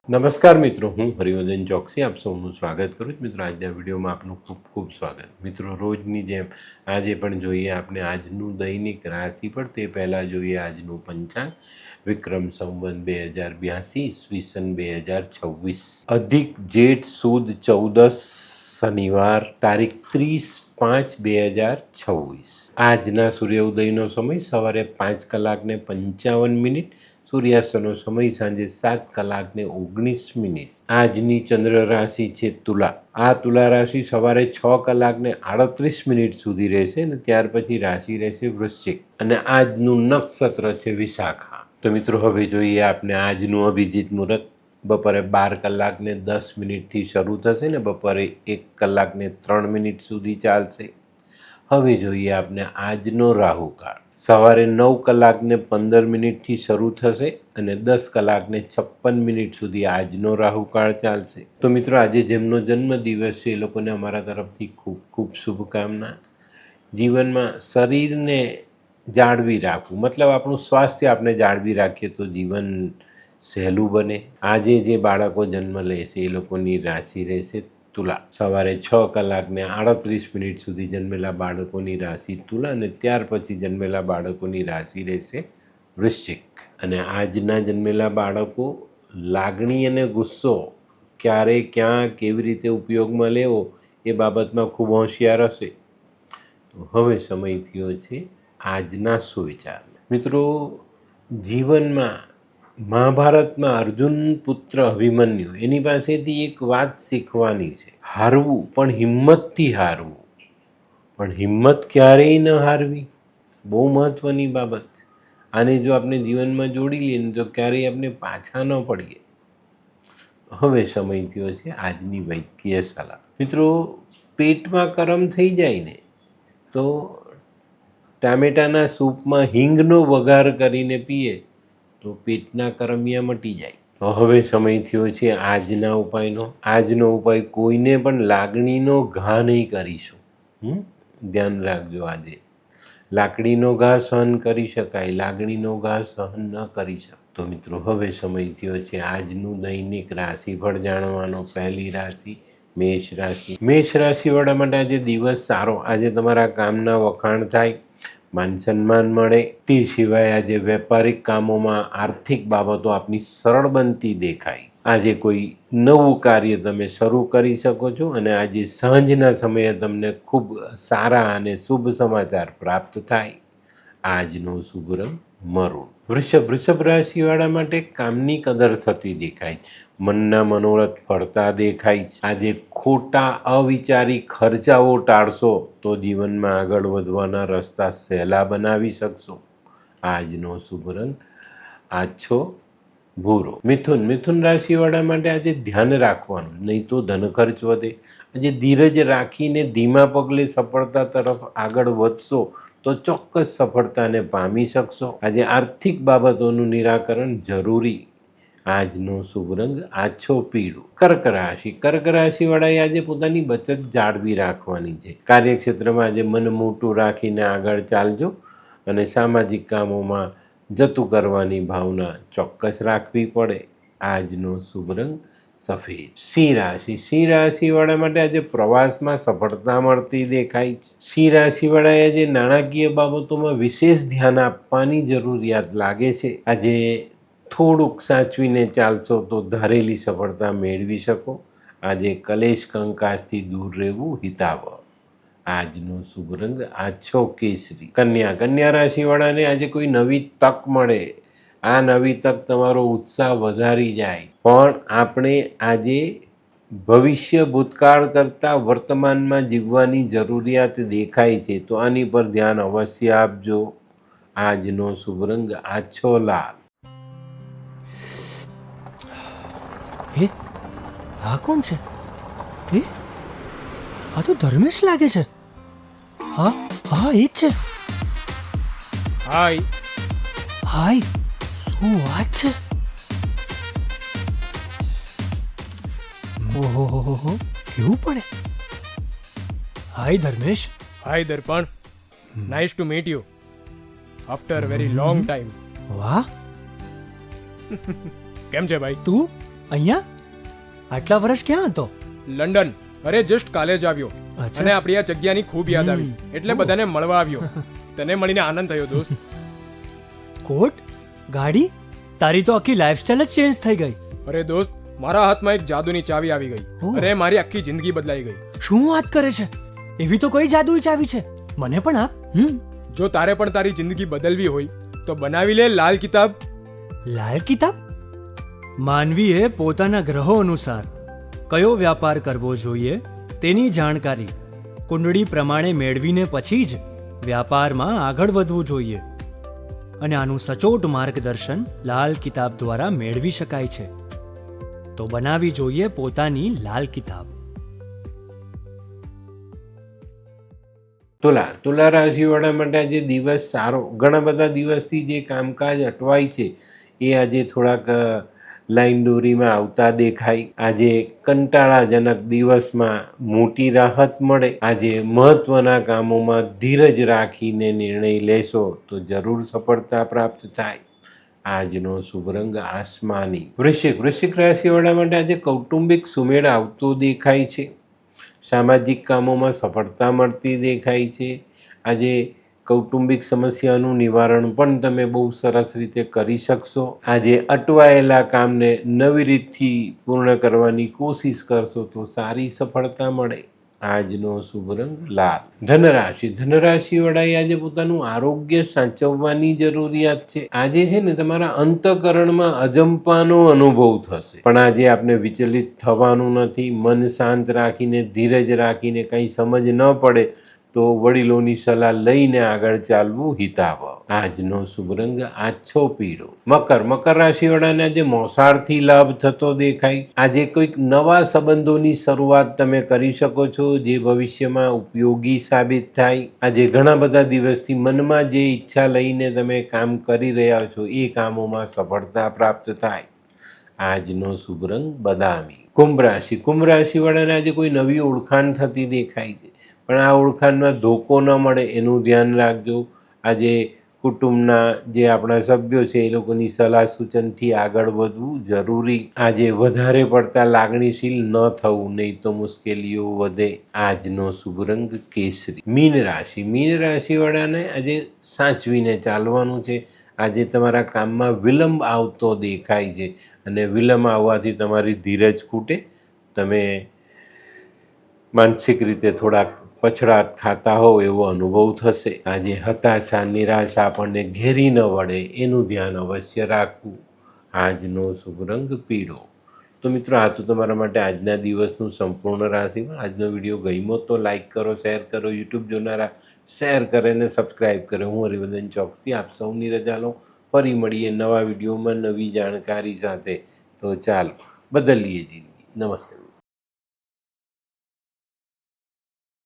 નમસ્કાર મિત્રો, હું હરિવર્ધન ચોકસી આપ સૌનું સ્વાગત કરું છું. મિત્રો, આજના વિડીયોમાં આપનું ખૂબ ખૂબ સ્વાગત. મિત્રો, રોજની જેમ આજે પણ જોઈએ આપણે આજનું દૈનિક રાશિફળ. તે પહેલાં જોઈએ આજનું પંચાંગ. વિક્રમ સંવત 2082, ઈસવીસન 2026, અધિક જેઠ સુદ 14, શનિવાર, તારીખ 30/5/2026. આજના સૂર્યોદયનો સમય સવારે 5:55. સૂર્યાસ્તનો સમય સાંજે 7:19. આજની ચંદ્ર રાશિ છે તુલા. આ તુલા રાશિ સવારે 6:38 સુધી રહેશે અને ત્યાર પછી રાશિ રહેશે વૃશ્ચિક અને આજનું નક્ષત્ર છે વિશાખા. તો મિત્રો, હવે જોઈએ આપણે આજનું અભિજીત મુહૂર્ત. બપોરે 12:10 શરૂ થશે ને બપોરે 1:03 સુધી ચાલશે. હવે જોઈએ આપણે આજનો રાહુકાળ. સવારે 9:15 શરૂ થશે અને 10:56 સુધી આજનો રાહુકાળ ચાલશે. તો મિત્રો, આજે જેમનો જન્મદિવસ છે એ લોકોને અમારા તરફથી ખૂબ ખૂબ શુભકામના. જીવનમાં શરીરને જાળવી રાખવું, મતલબ આપણું સ્વાસ્થ્ય આપણે જાળવી રાખીએ તો જીવન સહેલું બને. આજે જે બાળકો જન્મ લેશે એ લોકોની રાશિ રહેશે તુલા. સવારે 6:38 સુધી જન્મેલા બાળકોની રાશિ તુલા અને ત્યાર પછી જન્મેલા બાળકોની રાશિ રહેશે વૃશ્ચિક. અને આજના જન્મેલા બાળકો લાગણી અને ગુસ્સો ક્યારે ક્યાં કેવી રીતે ઉપયોગમાં લેવો એ બાબતમાં ખૂબ હોશિયાર હશે. તો હવે સમય થયો છે આજના સુવિચાર. મિત્રો, જીવનમાં મહાભારતમાં અર્જુન પુત્ર અભિમન્યુ એની પાસેથી એક વાત શીખવાની છે. હારવું પણ હિંમતથી હારવું, પણ હિંમત ક્યારેય ન હારવી. બહુ મહત્વની બાબત. આને જો આપણે જીવનમાં જોડી લઈએ ને તો ક્યારેય આપણે પાછા ન પડીએ. હવે સમય થયો છે આજની વૈદ્યકીય સલાહ. મિત્રો, પેટમાં કરમ થઈ જાય ને તો ટામેટાના સૂપમાં હિંગનો વઘાર કરીને પીએ તો પેટના કરમિયા મટી જાય. હવે સમય થયો છે આજના ઉપાયનો. આજનો ઉપાય, કોઈને પણ લાગણીનો ઘા નહીં કરીશું. ધ્યાન રાખજો. આજે લાકડીનો ઘા સહન કરી શકાય, લાગણીનો ઘા સહન ન કરી શકાય. તો મિત્રો, હવે સમય થયો છે આજનું દૈનિક રાશિફળ જાણવાનો. પહેલી રાશિ મેષ રાશિ. મેષ રાશિવાળા માટે આજે દિવસ સારો. આજે તમારા કામના વખાણ થાય, માન સન્માન મળે. તે સિવાય આજે વેપારિક કામોમાં આર્થિક બાબતો આપની સરળ બનતી દેખાય. આજે કોઈ નવું કાર્ય તમે શરૂ કરી શકો છો અને આજે સાંજના સમયે તમને ખૂબ સારા અને શુભ સમાચાર પ્રાપ્ત થાય. આજનો શુભ રંગ મરૂન. વૃષભ રાશિવાળા માટે કામની કદર થતી દેખાય. મનના મનોરથ ફળતા દેખાય છે. આજે ખોટા અવિચારી ખર્ચાઓ ટાળશો તો જીવનમાં આગળ વધવાના રસ્તા સહેલા બનાવી શકશો. આજનો શુભ રંગ આછો ભૂરો. મિથુન રાશિવાળા માટે આજે ધ્યાન રાખવાનું, નહીં તો ધન ખર્ચ વધે. આજે ધીરજ રાખીને ધીમા પગલે સફળતા તરફ આગળ વધશો તો ચોક્કસ સફળતાને પામી શકશો. આજે આર્થિક બાબતોનું નિરાકરણ જરૂરી. આજનો શુભ રંગ આછો પીળો. કર્ક રાશિવાળાએ આજે પોતાની બચત જાળવી રાખવાની છે. કાર્યક્ષેત્રમાં આજે મન મોટું રાખીને આગળ ચાલજો અને સામાજિક કામોમાં જતું કરવાની ભાવના ચોક્કસ રાખવી પડે. આજનો શુભ રંગ સફેદ. સિંહ રાશિવાળા માટે આજે પ્રવાસમાં સફળતા મળતી દેખાય. સિંહ રાશિવાળાએ આજે નાણાકીય બાબતોમાં વિશેષ ધ્યાન આપવાની જરૂરિયાત લાગે છે. આજે થોડુંક સાચવીને ચાલશો તો ધારેલી સફળતા મેળવી શકો. આજે કલેશ કંકાસથી દૂર રહેવું હિતાવહ. આજનો શુભ રંગ આછો કેસરી. કન્યા રાશિવાળાને આજે કોઈ નવી તક મળે. આ નવી તક તમારો ઉત્સાહ વધારી જાય. પણ આપણે આજે ભવિષ્ય ભૂતકાળ કરતાં વર્તમાનમાં જીવવાની જરૂરિયાત દેખાય છે, તો આની પર ધ્યાન અવશ્ય આપજો. આજનો શુભ રંગ આછો લાલ. આ કોણ છે? આ તો ધર્મેશ લાગે છે. હા, એ જ છે. હાય. શું વાત છે? ઓહો, કેવું પડે? Hi Dharmesh. Hi Darpan. Nice to meet you after very long time. વાહ. કેમ છે ભાઈ? તું અહીંયા આટલા વર્ષ ક્યાં હતો? લંડન. અરે જસ્ટ કાલે જ આવ્યો અચ્છા. અને આપણી આ જગ્યાની ખૂબ યાદ આવી એટલે બધાને મળવા આવ્યો. તને મળીને આનંદ થયો દોસ્ત. કોટ, ગાડી, તારી તો આખી લાઈફસ્ટાઈલ જ ચેન્જ થઈ ગઈ. અરે દોસ્ત, મારા હાથમાં એક જાદુની ચાવી આવી ગઈ ઓહ. અને મારી આખી જિંદગી બદલાઈ ગઈ. શું વાત કરે છે? એવી તો કઈ જાદુઈ ચાવી છે? મને પણ આપ. જો તારે પણ તારી જિંદગી બદલવી હોય તો બનાવી લે લાલ કિતાબ. લાલ કિતાબ? માનવીએ પોતાના ગ્રહો અનુસાર કયો વ્યાપાર કરવો જોઈએ તેની જાણકારી કુંડળી પ્રમાણે મેળવીને પછી જ વ્યાપારમાં આગળ વધવું જોઈએ. અને આનું સચોટ માર્ગદર્શન લાલ કિતાબ દ્વારા મેળવી શકાય છે. તો બનાવી જોઈએ પોતાની લાલ કિતાબ. તુલા રાશિવાળા માટે આજે દિવસ સારો. ઘણા બધા દિવસથી જે કામકાજ અટવાય છે એ આજે થોડાક લાઈન દોરીમાં આવતા દેખાય. આજે કંટાળાજનક દિવસમાં મોટી રાહત મળે. આજે મહત્વના કામોમાં ધીરજ રાખીને નિર્ણય લેશો તો જરૂર સફળતા પ્રાપ્ત થાય. આજનો શુભ રંગ આસમાની. વૃશ્ચિક રાશિવાળા માટે આજે કૌટુંબિક સુમેળ આવતો દેખાય છે. સામાજિક કામોમાં સફળતા મળતી દેખાય છે. આજે કૌટુંબિક સમસ્યાનું નિવારણ પણ તમે બહુ સરસ રીતે કરી શકશો. આજે અટવાયેલા કામને નવી રીતથી પૂર્ણ કરવાની કોશિશ કરશો તો સારી સફળતા મળે. આજનો શુભ રંગ લાલ. ધનરાશિવાળાએ આજે પોતાનું આરોગ્ય સાચવવાની જરૂરિયાત છે. આજે છે ને તમારા અંતઃકરણમાં અજંપાનો અનુભવ થશે, પણ આજે આપને વિચલિત થવાનું નથી. મન શાંત રાખીને ધીરજ રાખીને કંઈ સમજ ન પડે તો વડીલોની સલાહ લઈને આગળ ચાલવું હિતાવહ. આજનો શુભ રંગ આછો પીળો. મકર રાશિવાળાને આજે મોસાળથી લાભ થતો દેખાય. આજે કોઈક નવા સંબંધોની શરૂઆત તમે કરી શકો છો જે ભવિષ્યમાં ઉપયોગી સાબિત થાય. આજે ઘણા બધા દિવસથી મનમાં જે ઈચ્છા લઈને તમે કામ કરી રહ્યા છો એ કામોમાં સફળતા પ્રાપ્ત થાય. આજનો શુભ રંગ બદામી. કુંભ રાશિવાળાને આજે કોઈ નવી ઓળખાણ થતી દેખાય છે, પણ આ ઓળખાણમાં ધોકો ન મળે એનું ધ્યાન રાખજો. આજે કુટુંબના જે આપણા સભ્યો છે એ લોકોની સલાહ સૂચનથી આગળ વધવું જરૂરી. આજે વધારે પડતા લાગણીશીલ ન થવું, નહીં તો મુશ્કેલીઓ વધે. આજનો શુભ રંગ કેસરી. મીન રાશિવાળાને આજે સાચવીને ચાલવાનું છે. આજે તમારા કામમાં વિલંબ આવતો દેખાય છે અને વિલંબ આવવાથી તમારી ધીરજ ખૂટે. તમે માનસિક રીતે થોડાક પછડાટ ખાતા હોવ એવો અનુભવ થશે. આજે હતાશા નિરાશા આપણને ઘેરી ન વળે એનું ધ્યાન અવશ્ય રાખવું. આજનો શુભ રંગ પીળો. તો મિત્રો, આ તો તમારા માટે આજના દિવસનું સંપૂર્ણ રાશિમાં. આજનો વિડીયો ગમ્યો તો લાઈક કરો, શેર કરો. યુટ્યુબ જોનારા શેર કરે ને સબસ્ક્રાઈબ કરે. હું હરિવર્ધન ચોકસી આપ સૌની રજા લઉં. ફરી મળીએ નવા વિડીયોમાં નવી જાણકારી સાથે. તો ચાલો, બદલીએ જિંદગી. નમસ્તે.